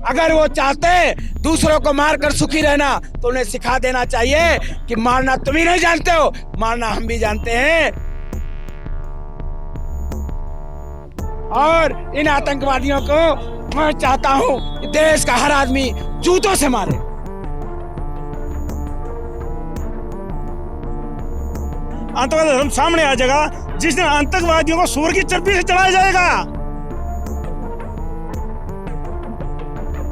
अगर वो चाहते दूसरों को मारकर सुखी रहना तो उन्हें सिखा देना चाहिए कि मारना तुम ही नहीं जानते हो, मारना हम भी जानते हैं। और इन आतंकवादियों को मैं चाहता हूं कि देश का हर आदमी जूतों से मारे। आतंकवाद धर्म सामने आ जाएगा जिस दिन आतंकवादियों को सूअर की चर्बी से चढ़ाया जाएगा।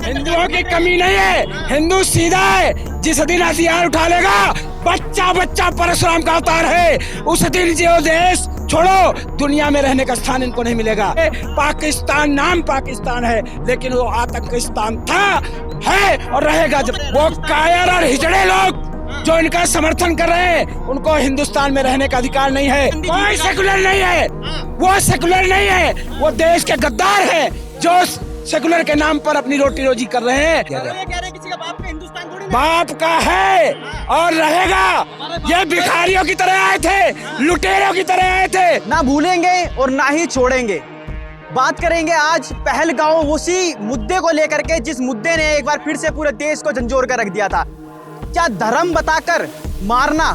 हिंदुओं की कमी नहीं है, हिंदू सीधा है। जिस दिन हथियार उठा लेगा, बच्चा बच्चा परशुराम का अवतार है, उस दिन जो देश छोड़ो दुनिया में रहने का स्थान इनको नहीं मिलेगा। पाकिस्तान नाम पाकिस्तान है, लेकिन वो आतंकिस्तान था, है और रहेगा। जब वो कायर और हिजड़े लोग जो इनका समर्थन कर रहे हैं, उनको हिंदुस्तान में रहने का अधिकार नहीं है। कोई सेकुलर नहीं है, वो सेकुलर नहीं है, वो देश के गद्दार है जो सेकुलर के नाम पर अपनी रोटी रोजी कर रहे हैं। किसी का बाप का हिंदुस्तान थोड़ी ना बाप का है और रहेगा। ये भिखारियों की तरह आए थे, लुटेरों की तरह आए थे। ना भूलेंगे और ना ही छोड़ेंगे। बात करेंगे आज पहलगांव उसी मुद्दे को लेकर के जिस मुद्दे ने एक बार फिर से पूरे देश को झंझोर कर रख दिया था। क्या धर्म बताकर मारना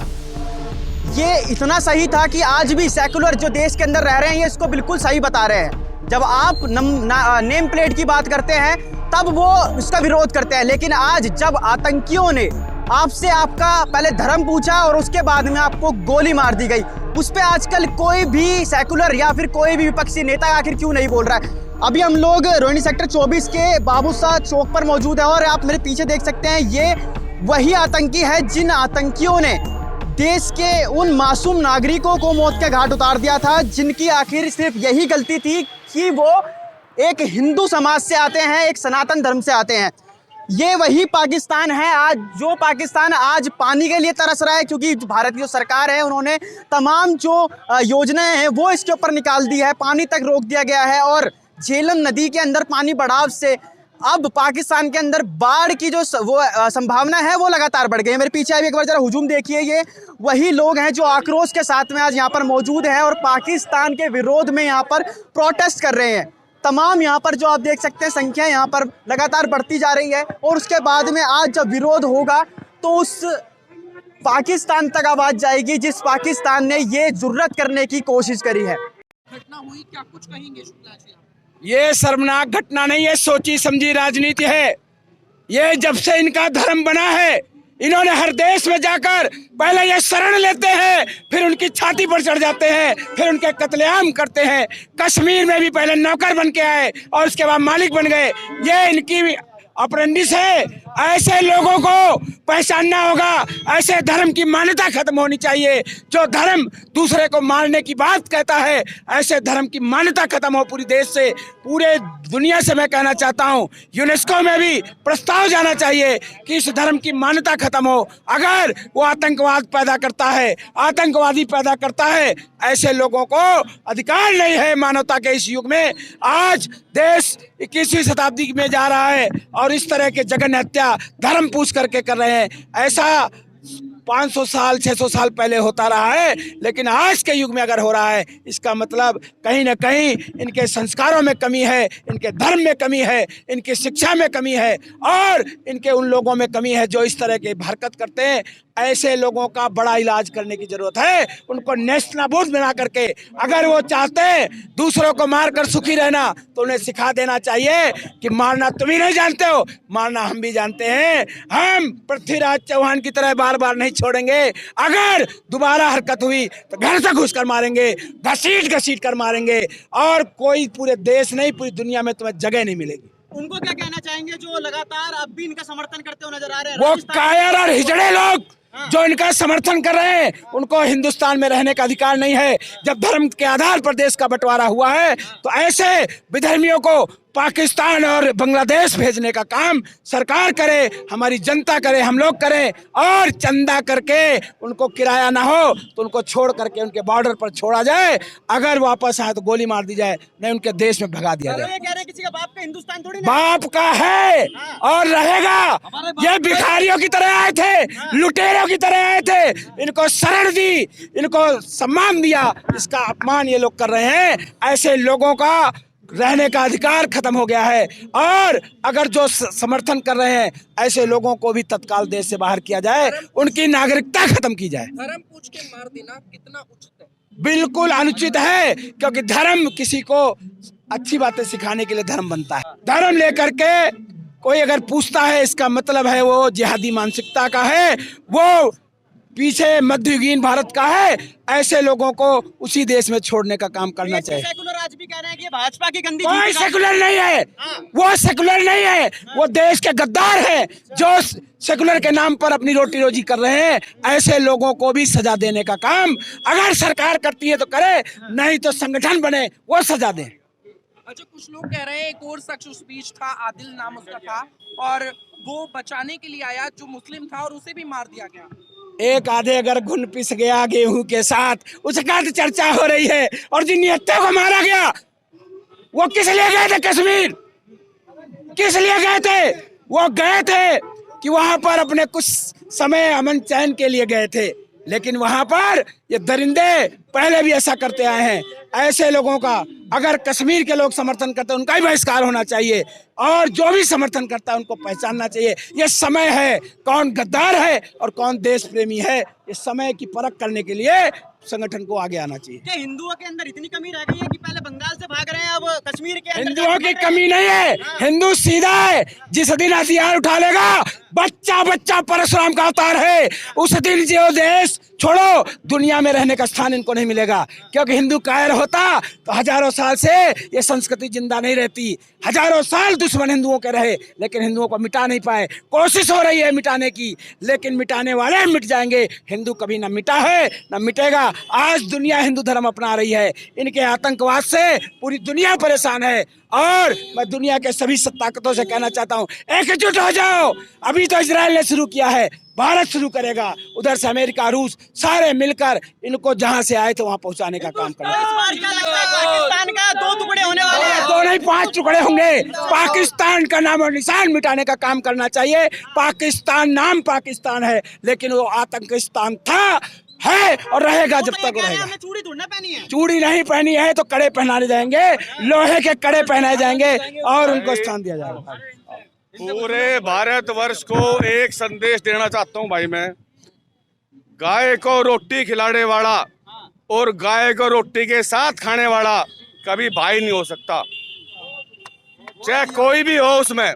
ये इतना सही था कि आज भी सेकुलर जो देश के अंदर रह रहे हैं ये इसको बिल्कुल सही बता रहे हैं। जब आप नेम प्लेट की बात करते हैं तब वो इसका विरोध करते हैं, लेकिन आज जब आतंकियों ने आपसे आपका पहले धर्म पूछा और उसके बाद में आपको गोली मार दी गई, उस पे आजकल कोई भी सेकुलर या फिर कोई भी विपक्षी नेता आखिर क्यों नहीं बोल रहा है। अभी हम लोग रोहिणी सेक्टर 24 के बाबूसाह चौक पर मौजूद है और आप मेरे पीछे देख सकते हैं ये वही आतंकी है जिन आतंकियों ने देश के उन मासूम नागरिकों को मौत के घाट उतार दिया था, जिनकी आखिर सिर्फ यही गलती थी कि वो एक हिंदू समाज से आते हैं, एक सनातन धर्म से आते हैं। ये वही पाकिस्तान है आज जो पाकिस्तान आज पानी के लिए तरस रहा है, क्योंकि भारत की जो सरकार है उन्होंने तमाम जो योजनाएं हैं वो इसके ऊपर निकाल दी है, पानी तक रोक दिया गया है और झेलम नदी के अंदर पानी बढ़ाव से अब पाकिस्तान के अंदर बाढ़ की जो संभावना है वो लगातार बढ़ गई है। मेरे पीछे अभी एक बार जरा हुजूम देखिए, ये वही लोग हैं जो आक्रोश के साथ में आज यहाँ पर मौजूद हैं और पाकिस्तान के विरोध में यहाँ पर प्रोटेस्ट कर रहे हैं। तमाम यहाँ पर जो आप देख सकते हैं संख्या यहाँ पर लगातार बढ़ती जा रही है और उसके बाद में आज जब विरोध होगा तो उस पाकिस्तान तक आवाज जाएगी जिस पाकिस्तान ने ये जुर्रत करने की कोशिश करी है। घटना हुई, क्या कुछ कहेंगे शुक्ला जी आप? ये शर्मनाक घटना नहीं है, सोची समझी राजनीति है। ये जब से इनका धर्म बना है, इन्होंने हर देश में जाकर पहले ये शरण लेते हैं, फिर उनकी छाती पर चढ़ जाते हैं, फिर उनके कत्लेआम करते हैं। कश्मीर में भी पहले नौकर बन के आए और उसके बाद मालिक बन गए। ये इनकी अप्रेंटिस है। ऐसे लोगों को पहचानना होगा, ऐसे धर्म की मान्यता खत्म होनी चाहिए। जो धर्म दूसरे को मारने की बात कहता है, ऐसे धर्म की मान्यता खत्म हो पूरी देश से, पूरे दुनिया से। मैं कहना चाहता हूँ यूनेस्को में भी प्रस्ताव जाना चाहिए कि इस धर्म की मान्यता खत्म हो। अगर वो आतंकवाद पैदा करता है, आतंकवादी पैदा करता है, ऐसे लोगों को अधिकार नहीं है मानवता के इस युग में। आज देश 21वीं शताब्दी में जा रहा है और इस तरह के जघन्य हत्या धर्म पूछ करके कर रहे हैं। ऐसा 500 साल 600 साल पहले होता रहा है, लेकिन आज के युग में अगर हो रहा है, इसका मतलब कहीं ना कहीं इनके संस्कारों में कमी है, इनके धर्म में कमी है, इनकी शिक्षा में कमी है और इनके उन लोगों में कमी है जो इस तरह के हरकत करते हैं। ऐसे लोगों का बड़ा इलाज करने की जरूरत है, उनको नेस्तनाबूद बना करके। अगर वो चाहते हैं दूसरों को मारकर सुखी रहना तो उन्हें सिखा देना चाहिए कि मारना तुम ही नहीं जानते हो, मारना हम भी जानते हैं। हम पृथ्वीराज चौहान की तरह बार बार नहीं छोड़ेंगे। अगर दोबारा हरकत हुई तो घर से घुस कर मारेंगे, घसीट घसीट कर मारेंगे और कोई पूरे देश नहीं पूरी दुनिया में तुम्हें जगह नहीं मिलेगी। उनको क्या कहना चाहेंगे जो लगातार अब भी इनका समर्थन करते हुए नजर आ रहे हैं? वो कायर और हिजड़े लोग जो इनका समर्थन कर रहे हैं, उनको हिंदुस्तान में रहने का अधिकार नहीं है। जब धर्म के आधार पर देश का बंटवारा हुआ है तो ऐसे विधर्मियों को पाकिस्तान और बांग्लादेश भेजने का काम सरकार करे, हमारी जनता करे, हम लोग करें और चंदा करके उनको किराया ना हो तो उनको छोड़ करके उनके बॉर्डर पर छोड़ा जाए। अगर वापस आए तो गोली मार दी जाए, नहीं उनके देश में भगा दिया जाए। कह रहे किसी का बाप का हिंदुस्तान थोड़ी ना बाप का है और रहेगा। ये भिखारियों की तरह आए थे, लुटेरों की तरह आए थे, इनको शरण दी, इनको सम्मान दिया, इसका अपमान ये लोग कर रहे हैं। ऐसे लोगों का रहने का अधिकार खत्म हो गया है। और अगर जो समर्थन कर रहे हैं ऐसे लोगों को भी तत्काल देश से बाहर किया जाए, उनकी नागरिकता खत्म की जाए। धर्म पूछ के मार देना कितना उचित है? बिल्कुल अनुचित है, क्योंकि धर्म किसी को अच्छी बातें सिखाने के लिए धर्म बनता है। धर्म लेकर के कोई अगर पूछता है, इसका मतलब है वो जिहादी मानसिकता का है, वो पीछे मध्ययुगीन भारत का है। ऐसे लोगों को उसी देश में छोड़ने का काम करना चाहिए। सेकुलर आज भी कह रहे हैं कि भाजपा की गंदी कोई जीत का- सेकुलर नहीं है, वो सेकुलर नहीं है, वो देश के गद्दार हैं जो सेकुलर के नाम पर अपनी रोटी रोजी कर रहे हैं। ऐसे लोगों को भी सजा देने का काम अगर सरकार करती है तो करे, नहीं तो संगठन बने वो सजा दें। अच्छा, कुछ लोग कह रहे हैं एक और शख्स उस बीच था, आदिल नाम उसका था, और वो बचाने के लिए आया जो मुस्लिम था और उसे भी मार दिया गया। एक आधे अगर घुन पिस गया गेहूं के साथ, उसका तो चर्चा हो रही है। और जिन निहत्थे को मारा गया वो किस लिए गए थे कश्मीर? किस लिए गए थे? वो गए थे कि वहां पर अपने कुछ समय अमन चैन के लिए गए थे, लेकिन वहां पर ये दरिंदे पहले भी ऐसा करते आए हैं। ऐसे लोगों का अगर कश्मीर के लोग समर्थन करते हैं, उनका ही बहिष्कार होना चाहिए, और जो भी समर्थन करता है उनको पहचानना चाहिए। ये समय है कौन गद्दार है और कौन देश प्रेमी है, इस समय की परख करने के लिए संगठन को आगे आना चाहिए। क्या हिंदुओं के अंदर इतनी कमी रह गई है कि पहले बंगाल से भाग रहे हैं, अब कश्मीर के अंदर हिंदुओं की कमी नहीं है, हिंदू सीधा है। जिस दिन हथियार उठा लेगा, बच्चा बच्चा परशुराम का अवतार है, उस दिन जो देश छोड़ो, दुनिया में रहने का स्थान इनको नहीं मिलेगा। क्योंकि हिंदू कायर होता तो हजारों साल से ये संस्कृति जिंदा नहीं रहती। हजारों साल दुश्मन हिंदुओं के रहे, लेकिन हिंदुओं को मिटा नहीं पाए। कोशिश हो रही है मिटाने की, लेकिन मिटाने वाले मिट जाएंगे। हिंदू कभी ना मिटा है ना मिटेगा। आज दुनिया हिंदू धर्म अपना रही है, इनके आतंकवाद से पूरी दुनिया परेशान है। और मैं दुनिया के सभी ताकतों से कहना चाहता हूँ, एकजुट हो जाओ। अभी तो इजराइल ने शुरू किया है, भारत शुरू करेगा, उधर से अमेरिका, रूस, सारे मिलकर इनको जहां से आए थे वहां पहुंचाने का काम करेंगे। इस बार क्या लगता है पाकिस्तान का 2 टुकड़े होने वाले हैं? दो नहीं 5 टुकड़े होंगे। पाकिस्तान का नाम और निशान मिटाने का काम करना चाहिए। पाकिस्तान नाम पाकिस्तान है, लेकिन वो आतंकिस्तान था, है और रहेगा जब तक रहेगा। हमने चूड़ी थोड़ी ना पहनी है। चूड़ी नहीं पहनी है तो कड़े पहनाए जाएंगे, लोहे के कड़े पहनाए जाएंगे और उनको स्थान दिया जाएगा। पूरे भारतवर्ष को एक संदेश देना चाहता हूं भाई मैं। गाय को रोटी खिलाने वाला और गाय को रोटी के साथ खाने वाला कभी भाई नहीं हो सकता, चाहे कोई भी हो उसमें।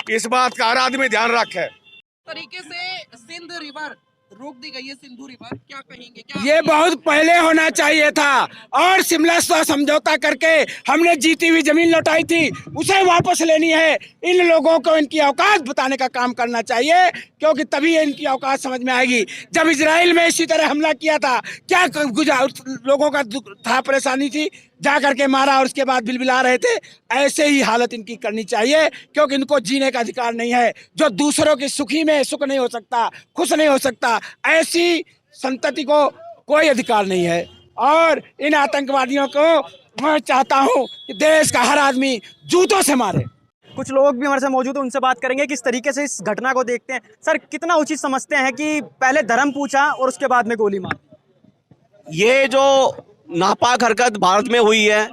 इस बात का हर आदमी ध्यान रखे। तरीके से सिंध रिवर रोक दी गई है, सिंधु रिवर, क्या कहेंगे? क्या ये बहुत पहले होना चाहिए था। और शिमला समझौता करके हमने जीती हुई जमीन लौटाई थी, उसे वापस लेनी है। इन लोगों को इनकी औकात बताने का काम करना चाहिए, क्योंकि तभी इनकी औकात समझ में आएगी। जब इजराइल में इसी तरह हमला किया था, क्या लोगों का था, परेशानी थी, जा करके मारा और उसके बाद बिलबिला रहे थे। ऐसे ही हालत इनकी करनी चाहिए, क्योंकि इनको जीने का अधिकार नहीं है। जो दूसरों की सुखी में सुख नहीं हो सकता, खुश नहीं हो सकता, ऐसी संतति को कोई अधिकार नहीं है। और इन आतंकवादियों को मैं चाहता हूं कि देश का हर आदमी जूतों से मारे। कुछ लोग भी हमारे साथ मौजूद हैं, उनसे बात करेंगे किस तरीके से इस घटना को देखते हैं। सर, कितना उचित समझते हैं कि पहले धर्म पूछा और उसके बाद में गोली मार? ये जो नापाक हरकत भारत में हुई है,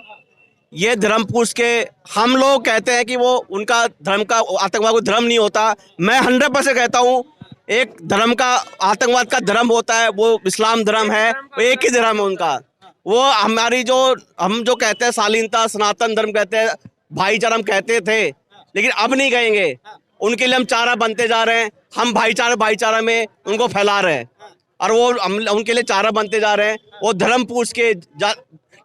ये धर्म पूछ के हम लोग कहते हैं कि वो उनका धर्म का आतंकवाद कोई धर्म नहीं होता। मैं 100% कहता हूँ, एक धर्म का आतंकवाद का धर्म होता है, वो इस्लाम धर्म है, वो एक ही धर्म है उनका। वो हमारी जो हम जो कहते हैं शालीनता, सनातन धर्म कहते हैं, भाईचारा हम कहते थे, लेकिन अब नहीं कहेंगे। उनके लिए हम चारा बनते जा रहे हैं, हम भाईचारा में उनको फैला रहे हैं, और वो हम उनके लिए चारा बनते जा रहे हैं। वो धर्म पूछ के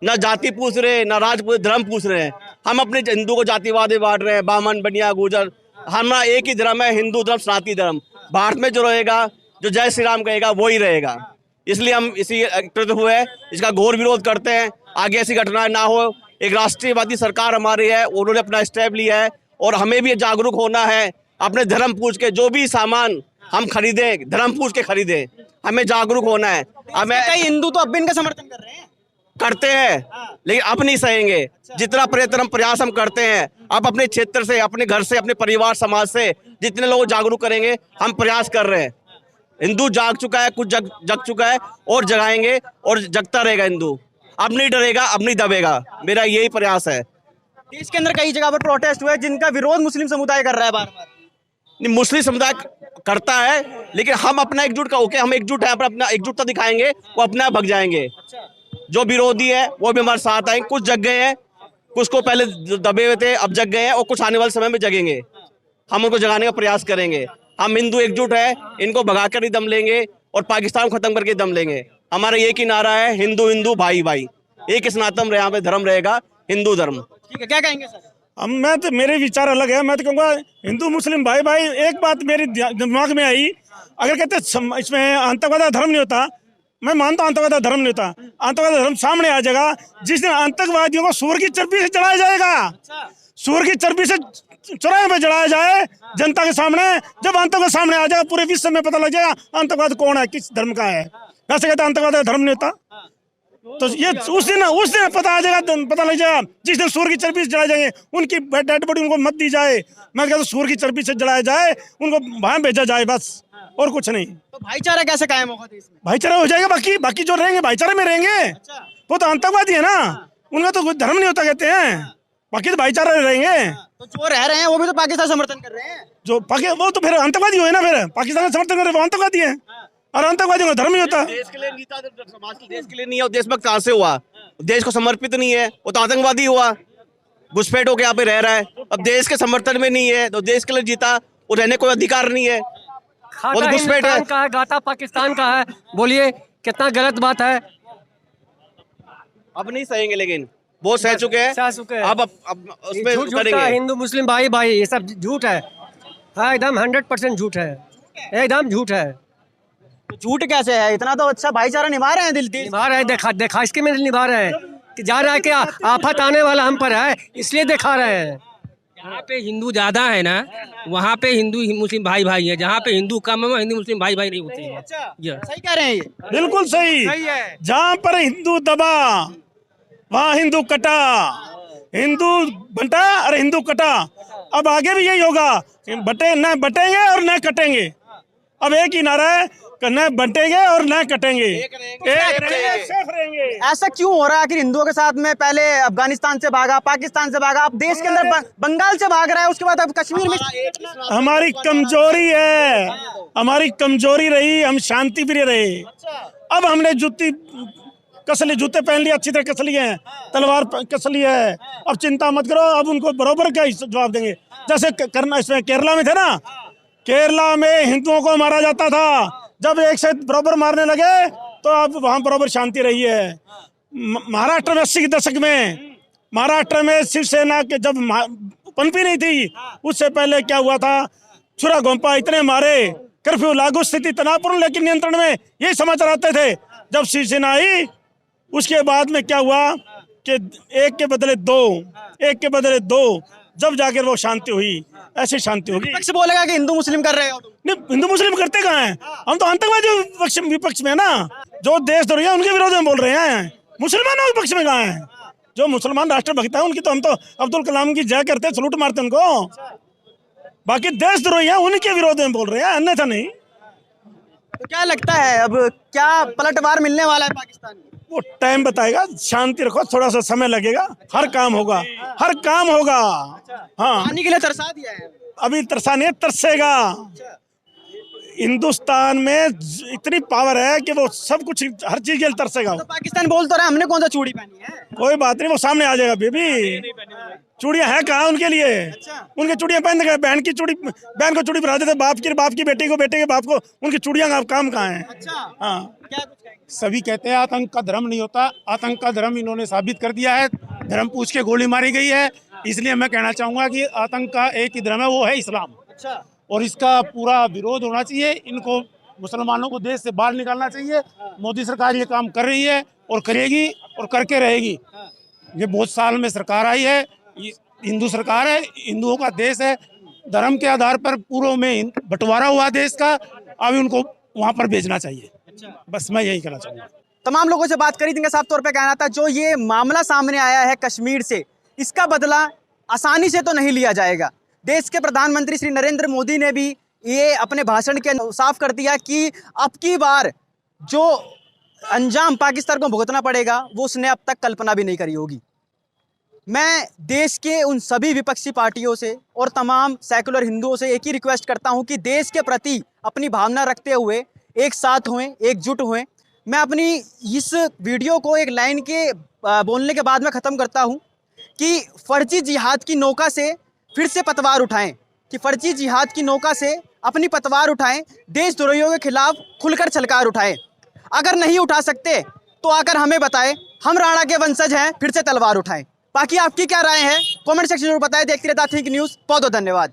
ना जाति पूछ रहे, ना राज पूछ, धर्म पूछ रहे हैं। हम अपने हिंदू को जातिवाद बांट रहे हैं, बामन, बनिया, गुजर। हमारा एक ही धर्म है, हिंदू धर्म, सनातनी धर्म। भारत में जो रहेगा, जो जय श्री राम कहेगा वही रहेगा। इसलिए हम इसी एकत्रित हुए, इसका घोर विरोध करते हैं। आगे ऐसी घटनाएं ना हो। एक राष्ट्रीयवादी सरकार हमारी है, उन्होंने अपना स्टेप लिया है, और हमें भी जागरूक होना है। अपने धर्म पूछ के जो भी सामान हम खरीदें, धर्म पूछ के खरीदें, हमें जागरूक होना है। हमें कई हिंदू तो अब भी इनका समर्थन कर रहे हैं। करते हैं, लेकिन अब नहीं सहेंगे। जितना प्रयास हम करते हैं, अब अपने क्षेत्र से, अपने घर से, अपने परिवार, समाज से जितने लोग जागरूक करेंगे, हम प्रयास कर रहे हैं। हिंदू जाग चुका है, कुछ जग चुका है, और जगाएंगे और जगता रहेगा हिंदू। अब नहीं डरेगा, अब नहीं दबेगा। मेरा यही प्रयास है। देश के अंदर कई जगह पर प्रोटेस्ट हुए जिनका विरोध मुस्लिम समुदाय कर रहा है बार बार। नहीं, मुस्लिम समुदाय करता है, लेकिन हम अपना एकजुट का होके हम एकजुट है, अपना एकजुटता दिखाएंगे, वो अपने आप भग जाएंगे। जो विरोधी है वो भी हमारे साथ आएंगे। कुछ जग गए हैं, कुछ को पहले दबे हुए थे अब जग गए हैं, और कुछ आने वाले समय में जगेंगे। हम उनको जगाने का प्रयास करेंगे। हम हिंदू एकजुट है, इनको भगा कर ही दम लेंगे और पाकिस्तान को खत्म करके दम लेंगे। हमारा एक ही नारा है, हिंदू हिंदू भाई भाई। एक ही सनातन यहाँ पे धर्म रहेगा, हिंदू धर्म। ठीक है, क्या कहेंगे सर? अब मैं तो, मेरे विचार अलग है। मैं तो कहूँगा हिंदू मुस्लिम भाई भाई। एक बात मेरे दिमाग में आई, अगर कहते इसमें आतंकवाद धर्म नहीं होता, मैं मानता हूं आतंकवाद धर्म नहीं होता। आतंकवाद धर्म सामने आ जाएगा जिस दिन आतंकवादियों को सूअर की चर्बी से चढ़ाया जाएगा। सूअर की चर्बी से चौराहे पे जलाया जाए जनता के सामने। जब आतंकवाद सामने आ जाएगा पूरे विश्व में पता लग जाएगा आतंकवाद कौन है, किस धर्म का है। वैसे कहते आतंकवाद धर्म नहीं होता, तो ये उस दिन पता आ जाएगा, पता लग जाएगा जिस दिन सूअर की चर्बी से जलाए जाएंगे। उनकी डेड बॉडी उनको मत दी जाए। मैं कहता हूँ सूअर की चर्बी से जलाया जाए, उनको वहां भेजा जाए, बस और कुछ नहीं। तो भाईचारा कैसे कायम होगा देश में? भाईचारा हो जाएगा। बाकी जो रहेंगे भाईचारे में रहेंगे। वो तो आतंकवादी है ना, उनका तो कोई धर्म नहीं होता कहते हैं। बाकी तो भाईचारा रहेंगे। तो जो रह रहे हैं वो भी तो पाकिस्तान समर्थन कर रहे हैं। जो वो तो फिर आतंकवादी हुए ना, फिर पाकिस्तान का समर्थन कर रहे वो आतंकवादी है। और आतंकवादियों का धर्म नहीं होता। देश के लिए नहीं था, समाज के देश के लिए नहीं है। देशभक्त कहाँ से हुआ? देश को समर्पित नहीं है, वो तो आतंकवादी हुआ। घुसपैठ होकर यहाँ पे रह रहा है, अब देश के समर्थन में नहीं है तो देश के लिए जीता, वो रहने कोई अधिकार नहीं है। वो तो घुसपैठ है। का है, गाता पाकिस्तान का है। बोलिए कितना गलत बात है। अब नहीं सहेंगे, लेकिन वो सह चुके हैं। अब उसमें झूठ का करेंगे। हिंदू मुस्लिम भाई भाई ये सब झूठ है। हाँ, एकदम 100% झूठ है, एकदम झूठ है। तो झूठ कैसे है? इतना तो अच्छा भाईचारा निभा रहे हैं दिल देश। निभा रहे हैं, देखा इसके में निभा रहे हैं कि जा रहा है कि आफत आने वाला हम पर है, इसलिए दिखा रहे हैं। जहाँ पे हिंदू ज्यादा है ना, वहाँ पे हिंदू मुस्लिम भाई भाई है। जहाँ पे हिंदू कम है, हिंदू मुस्लिम भाई भाई नहीं होते हैं। सही कह रहे हैं ये। बिल्कुल सही है। जहाँ पर हिंदू दबा वहाँ हिंदू कटा, हिंदू बंटा और हिंदू कटा। अब आगे भी यही होगा, न बटेंगे और न कटेंगे। अब एक ही नारा है, न बटेंगे और न कटेंगे, एक रहेंगे, सेफ रहेंगे। ऐसा क्यों हो रहा है? आखिर हिंदुओं के साथ में पहले अफगानिस्तान से भागा, पाकिस्तान से भागा, अब देश के अंदर बंगाल से भाग रहा है, उसके बाद अब कश्मीर में। हमारी कमजोरी है, हमारी कमजोरी रही, हम शांति प्रिय रहे। अब हमने जूते पहन लिए, अच्छी तरह कस लिए हैं, तलवार कस ली है। अब चिंता मत करो, अब उनको बराबर का जवाब देंगे। जैसे करना इसमें केरला में थे ना, केरला में हिंदुओं को मारा जाता था, जब एक से बराबर मारने लगे तो अब वहां बराबर शांति रही है। महाराष्ट्र में 80 के दशक में, महाराष्ट्र में शिवसेना के जब पनपी नहीं थी, उससे पहले क्या हुआ था, छुरा घोंपा इतने मारे, कर्फ्यू लागू, स्थिति तनावपूर्ण लेकिन नियंत्रण में, यही समाचार आते थे। जब शिवसेना आई उसके बाद में क्या हुआ कि एक के बदले दो, जब जाकर वो शांति हुई। ऐसी शांति होगी। विपक्ष बोलेगा कि हिंदू मुस्लिम कर रहे हो। नहीं, हिंदू मुस्लिम करते कहाँ हैं? हम तो आतंकवादी विपक्ष में है ना, जो देशद्रोही है उनके विरोध में बोल रहे हैं। मुसलमानों के पक्ष में कहाँ हैं? जो मुसलमान राष्ट्रभक्त हैं उनकी तो हम तो अब्दुल कलाम की जय करते, सलूट मारते उनको। बाकी देशद्रोही है उनके विरोध में बोल रहे हैं, अन्यथा नहीं। तो क्या लगता है अब क्या पलटवार मिलने वाला है पाकिस्तान में? वो टाइम बताएगा, शांति रखो, थोड़ा सा समय लगेगा, हर काम होगा, हर काम होगा। हाँ, पानी के लिए तरसा दिया है अभी तरसाने तरसेगा। हिंदुस्तान में इतनी पावर है कि वो सब कुछ, हर चीज के लिए तरसेगा। तो पाकिस्तान बोल तो रहा है हमने कौन सा चूड़ी पहनी है। कोई बात नहीं, वो सामने आ जाएगा। बेबी चूड़ियां हैं कहाँ उनके लिए? उनकी चूड़ियां पहन गए, बहन को चूड़ी पहना देते, बाप की बेटी को, बेटे के बाप को, उनकी चूड़ियां का काम कहाँ है? हाँ, सभी कहते हैं आतंक का धर्म नहीं होता, आतंक का धर्म इन्होंने साबित कर दिया है। धर्म पूछ के गोली मारी गई है, इसलिए मैं कहना चाहूंगा कि आतंक का एक ही धर्म है, वो है इस्लाम। और इसका पूरा विरोध होना चाहिए। इनको मुसलमानों को देश से बाहर निकालना चाहिए। मोदी सरकार ये काम कर रही है और करेगी और करके रहेगी। ये बहुत साल में सरकार आई है, हिंदू सरकार है, हिंदुओं का देश है। धर्म के आधार पर पूर्व में बंटवारा हुआ देश का, अब उनको वहाँ पर भेजना चाहिए। बस मैं यही कहना चाहूँगा। तमाम लोगों से बात करी, जिनका साफ तौर पे कहना था जो ये मामला सामने आया है कश्मीर से, इसका बदला आसानी से तो नहीं लिया जाएगा। देश के प्रधानमंत्री श्री नरेंद्र मोदी ने भी ये अपने भाषण के साफ कर दिया कि अब की बार जो अंजाम पाकिस्तान को भुगतना पड़ेगा वो उसने अब तक कल्पना भी नहीं करी होगी। मैं देश के उन सभी विपक्षी पार्टियों से और तमाम सेकुलर हिंदुओं से एक ही रिक्वेस्ट करता हूं कि देश के प्रति अपनी भावना रखते हुए एक साथ होएं, एकजुट होएं। मैं अपनी इस वीडियो को एक लाइन के बोलने के बाद में ख़त्म करता हूं कि फर्जी जिहाद की नौका से फिर से पतवार उठाएं, कि फर्जी जिहाद की नौका से अपनी पतवार उठाएं, देशद्रोहियों के खिलाफ खुलकर छलकार उठाएं। अगर नहीं उठा सकते तो आकर हमें बताएं, हम राणा के वंशज हैं, फिर से तलवार उठाएं। बाकी आपकी क्या राय है कमेंट सेक्शन में बताएं। देखते रहता थिंक न्यूज़। बहुत बहुत धन्यवाद।